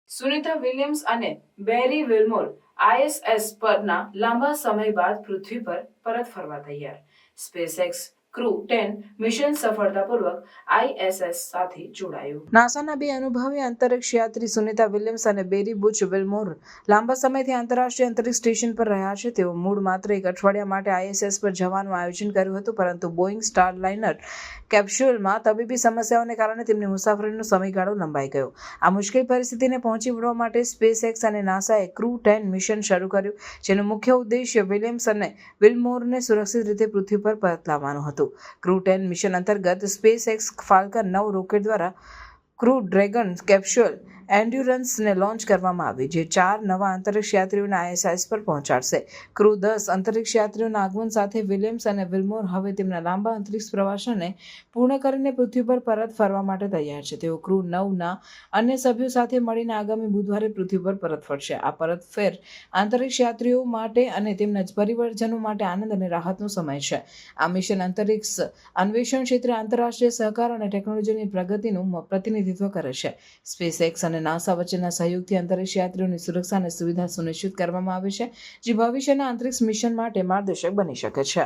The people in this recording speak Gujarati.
સુનિતા વિલિયમ્સ અને બેરી વિલ્મોર ISS પરના લાંબા સમય બાદ પૃથ્વી પર પરત ફરવા તૈયાર. સ્પેસએક્સ ક્રૂ 10 મિશન સફળતાપૂર્વક ISS સાથે જોડાયું. નાસાના બે અનુભવી અંતરિક્ષ યાત્રી સુનિતા વિલિયમ્સ અને બેરી બુચ વિલ્મોર લાંબા સમયથી આંતરરાષ્ટ્રીય અંતરિક્ષ સ્ટેશન પર રહ્યા છે. તેઓ મૂળ માત્ર એક અઠવાડિયા માટે ISS પર જવાનું આયોજન કર્યું હતું, પરંતુ બોઇંગ સ્ટારલાઇનર કેપ્સ્યુલમાં તબીબી સમસ્યાઓને કારણે તેમની મુસાફરીનો સમયગાળો લંબાઈ ગયો. આ મુશ્કેલ પરિસ્થિતિને પહોંચી વળવા માટે સ્પેસએક્સ અને નાસાએ ક્રૂ 10 મિશન શરૂ કર્યું, જેનો મુખ્ય ઉદ્દેશ્ય વિલિયમ્સ અને વિલ્મોરને સુરક્ષિત રીતે પૃથ્વી પર પરત લાવવાનું હતું. ક્રૂ 10 મિશન અંતર્ગત સ્પેસએક્સ ફાલ્કન 9 રોકેટ દ્વારા ક્રૂ ડ્રેગન કેપ્સ્યુલ એન્ડ્યુરન્સને લોન્ચ કરવામાં આવી, જે 4 નવા અંતરિક્ષ યાત્રીઓને ISS પર પહોંચાડશે. ક્રૂ 10 અંતરિક્ષ યાત્રીઓના આગમન સાથે વિલિયમ્સ અને વિલ્મોર હવે તેમના લાંબા અંતરિક્ષ પ્રવાસને પૂર્ણ કરીને પૃથ્વી પર પરત ફરવા માટે તૈયાર છે. તેઓ ક્રૂ 9ના અન્ય સભ્યો સાથે મળીને આગામી બુધવારે પૃથ્વી પર પરત ફરશે. આ પરતફેર અંતરિક્ષ યાત્રીઓ માટે અને તેમના પરિવારજનો માટે આનંદ અને રાહતનો સમય છે. આ મિશન અંતરિક્ષ અન્વેષણ ક્ષેત્રે આંતરરાષ્ટ્રીય સહકાર અને ટેકનોલોજીની પ્રગતિનું પ્રતિનિધિત્વ કરે છે. સ્પેસએક્સ અને નાસા વચ્ચેના સહયોગથી અંતરિક્ષ યાત્રીઓની સુરક્ષા અને સુવિધા સુનિશ્ચિત કરવામાં આવે છે, જે ભવિષ્યના અંતરિક્ષ મિશન માટે માર્ગદર્શક બની શકે છે.